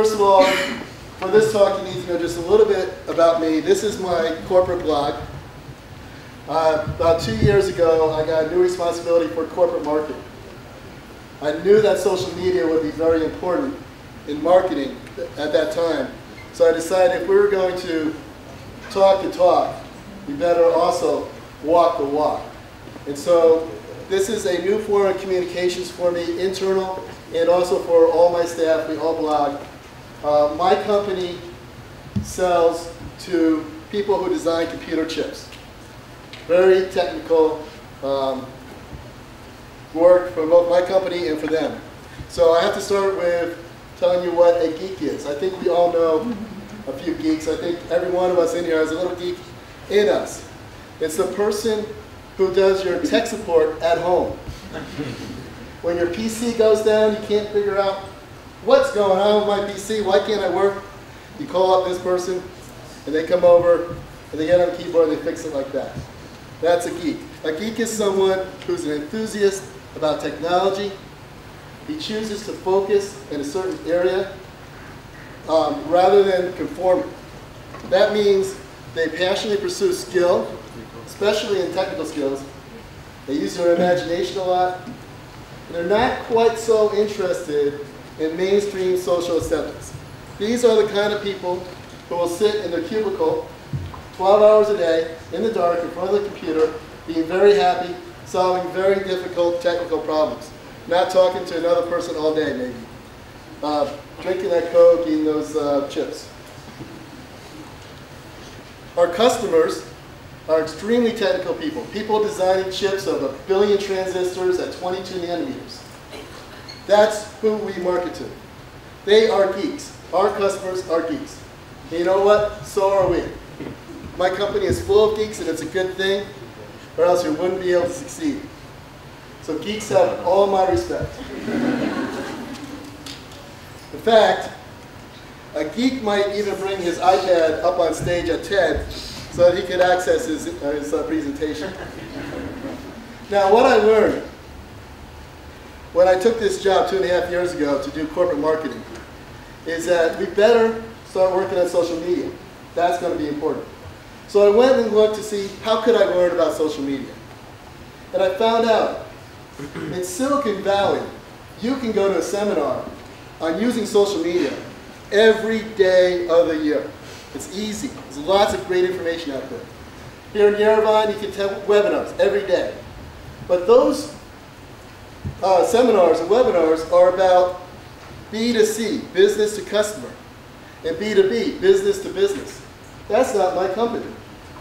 First of all, for this talk, you need to know just a little bit about me. This is my corporate blog. About 2 years ago, I got a new responsibility for corporate marketing. I knew that social media would be very important in marketing at that time. So I decided if we were going to talk the talk, we better also walk the walk. And so this is a new form of communications for me, internal, and also for all my staff. We all blog. My company sells to people who design computer chips. Very technical work for both my company and for them. So I have to start with telling you what a geek is. I think we all know a few geeks. I think every one of us in here has a little geek in us. It's the person who does your tech support at home. When your PC goes down, you can't figure out what's going on with my PC, why can't I work? You call up this person, and they come over, and they get on the keyboard, and they fix it like that. That's a geek. A geek is someone who's an enthusiast about technology. He chooses to focus in a certain area rather than conforming. That means they passionately pursue skill, especially in technical skills. They use their imagination a lot. And they're not quite so interested in mainstream social acceptance. These are the kind of people who will sit in their cubicle 12 hours a day in the dark in front of the computer, being very happy, solving very difficult technical problems. Not talking to another person all day, maybe. Drinking that Coke, eating those chips. Our customers are extremely technical people. People designing chips of 1 billion transistors at 22 nanometers. That's who we market to. They are geeks. Our customers are geeks. And you know what? So are we. My company is full of geeks, and it's a good thing, or else we wouldn't be able to succeed. So geeks have all my respect. In fact, a geek might even bring his iPad up on stage at TED so that he could access his presentation. Now, what I learned when I took this job 2.5 years ago to do corporate marketing is that we better start working on social media. That's going to be important. So I went and looked to see how could I learn about social media. And I found out in Silicon Valley, you can go to a seminar on using social media every day of the year. It's easy. There's lots of great information out there. Here in Yerevan, you can take webinars every day. But those seminars and webinars are about B2C, business to customer, and B2B, business to business. That's not my company.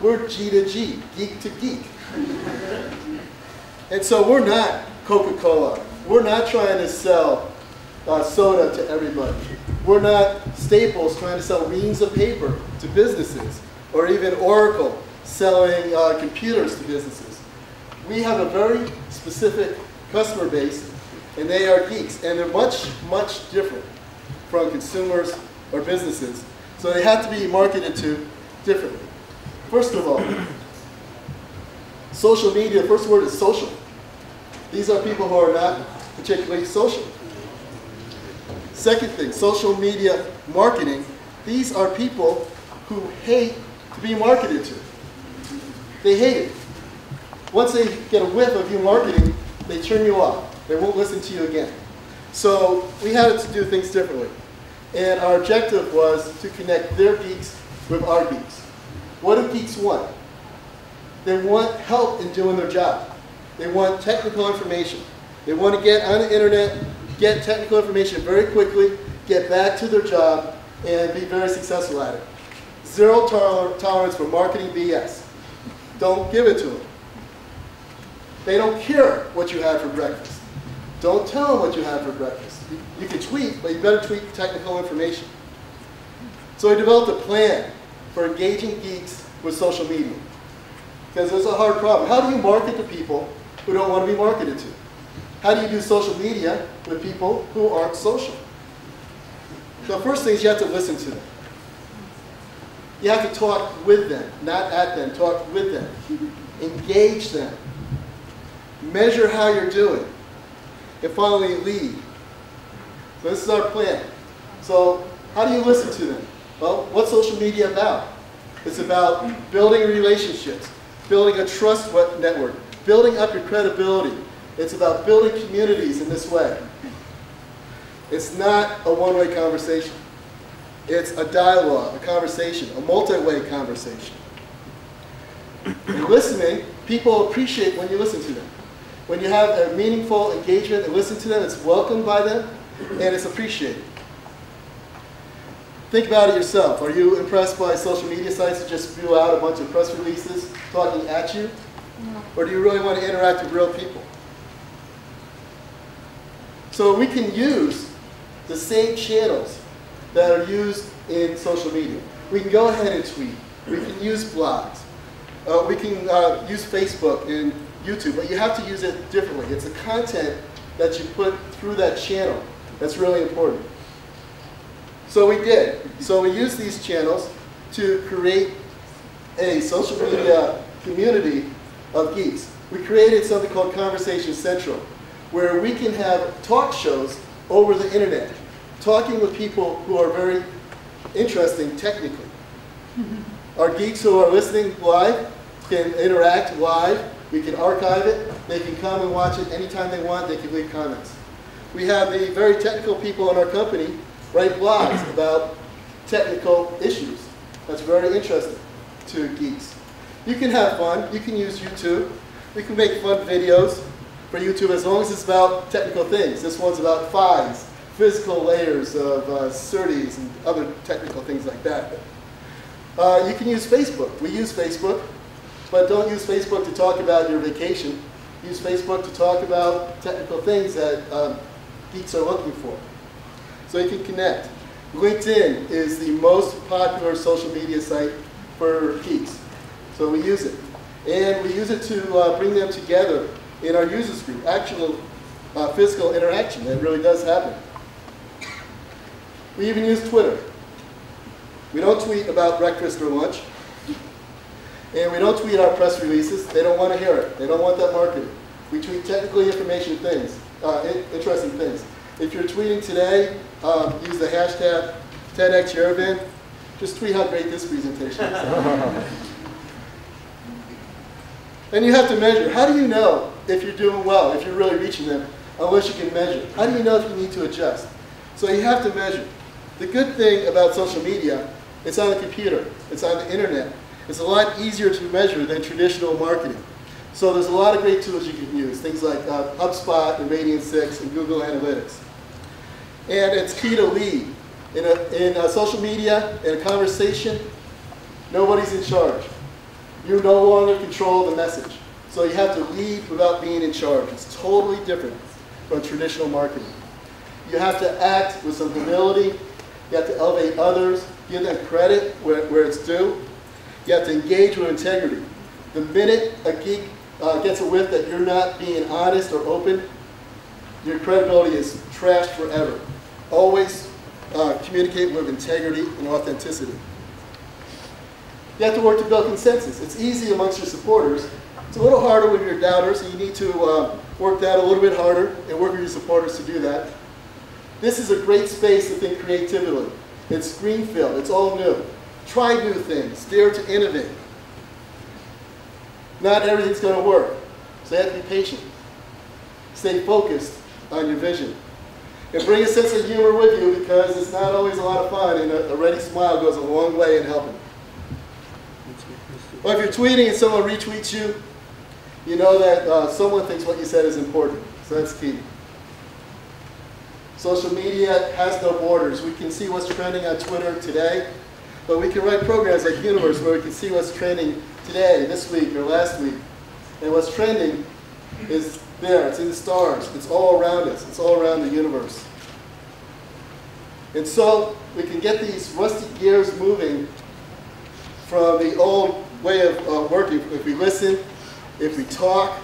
We're G2G, Geek-To-Geek. And so we're not Coca-Cola. We're not trying to sell soda to everybody. We're not Staples trying to sell reams of paper to businesses, or even Oracle selling computers to businesses. We have a very specific customer base, and they are geeks, and they're much, much different from consumers or businesses. So they have to be marketed to differently. First of all, social media, the first word is social. These are people who are not particularly social. Second thing, social media marketing. These are people who hate to be marketed to. They hate it. Once they get a whiff of you marketing, they turn you off. They won't listen to you again. So we had to do things differently. And our objective was to connect their geeks with our geeks. What do geeks want? They want help in doing their job. They want technical information. They want to get on the internet, get technical information very quickly, get back to their job, and be very successful at it. Zero tolerance for marketing BS. Don't give it to them. They don't care what you had for breakfast. Don't tell them what you had for breakfast. You can tweet, but you better tweet technical information. So I developed a plan for engaging geeks with social media. Because there's a hard problem. How do you market to people who don't want to be marketed to? How do you do social media with people who aren't social? So the first thing is you have to listen to them. You have to talk with them, not at them, talk with them. Engage them. Measure how you're doing. And finally, lead. So this is our plan. So How do you listen to them? Well, what's social media about? It's about building relationships, building a trust network, building up your credibility. It's about building communities in this way. It's not a one-way conversation. It's a dialogue, a conversation, a multi-way conversation. In listening, people appreciate when you listen to them. When you have a meaningful engagement and listen to them, it's welcomed by them and it's appreciated. Think about it yourself. Are you impressed by social media sites that just spew out a bunch of press releases talking at you? No. Or do you really want to interact with real people? So we can use the same channels that are used in social media. We can go ahead and tweet. We can use blogs. We can use Facebook and YouTube, but you have to use it differently. It's the content that you put through that channel that's really important. So we did. So we used these channels to create a social media community of geeks. We created something called Conversation Central, where we can have talk shows over the internet, talking with people who are very interesting technically. Our geeks who are listening live can interact live. We can archive it. They can come and watch it anytime they want. They can leave comments. We have the very technical people in our company write blogs about technical issues. That's very interesting to geeks. You can have fun. You can use YouTube. We can make fun videos for YouTube as long as it's about technical things. This one's about PHYs, physical layers of SERDES and other technical things like that. You can use Facebook. We use Facebook, but don't use Facebook to talk about your vacation. Use Facebook to talk about technical things that geeks are looking for. So you can connect. LinkedIn is the most popular social media site for geeks. So we use it. And we use it to bring them together in our users group. Actual physical interaction. That really does happen. We even use Twitter. We don't tweet about breakfast or lunch. And we don't tweet our press releases. They don't want to hear it. They don't want that marketing. We tweet technically interesting things. If you're tweeting today, use the hashtag TEDxYerevan. Just tweet how great this presentation is. And you have to measure. How do you know if you're doing well, if you're really reaching them, unless you can measure? How do you know if you need to adjust? So you have to measure. The good thing about social media, it's on the computer. It's on the internet. It's a lot easier to measure than traditional marketing. So there's a lot of great tools you can use, things like HubSpot and Radian6 and Google Analytics. And it's key to lead. In social media, in a conversation, nobody's in charge. You no longer control the message. So you have to lead without being in charge. It's totally different from traditional marketing. You have to act with some humility. You have to elevate others, give them credit where it's due. You have to engage with integrity. The minute a geek gets a whiff that you're not being honest or open, your credibility is trashed forever. Always communicate with integrity and authenticity. You have to work to build consensus. It's easy amongst your supporters. It's a little harder with your doubters, so you need to work that a little bit harder and work with your supporters to do that. This is a great space to think creatively. It's greenfield. It's all new. Try new things. Dare to innovate. Not everything's going to work, so you have to be patient. Stay focused on your vision. And bring a sense of humor with you because it's not always a lot of fun, and a ready smile goes a long way in helping. Well, if you're tweeting and someone retweets you, you know that someone thinks what you said is important. So that's key. Social media has no borders. We can see what's trending on Twitter today, but we can write programs like Universe where we can see what's trending today, this week, or last week. And what's trending is there. It's in the stars. It's all around us. It's all around the universe. And so we can get these rusty gears moving from the old way of working. If we listen, if we talk,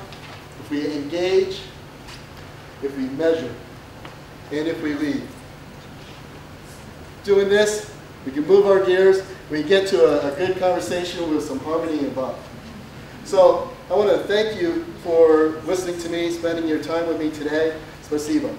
if we engage, if we measure, and if we lead. Doing this, we can move our gears. We get to a good conversation with some harmony involved. So I want to thank you for listening to me, spending your time with me today. Spasibo.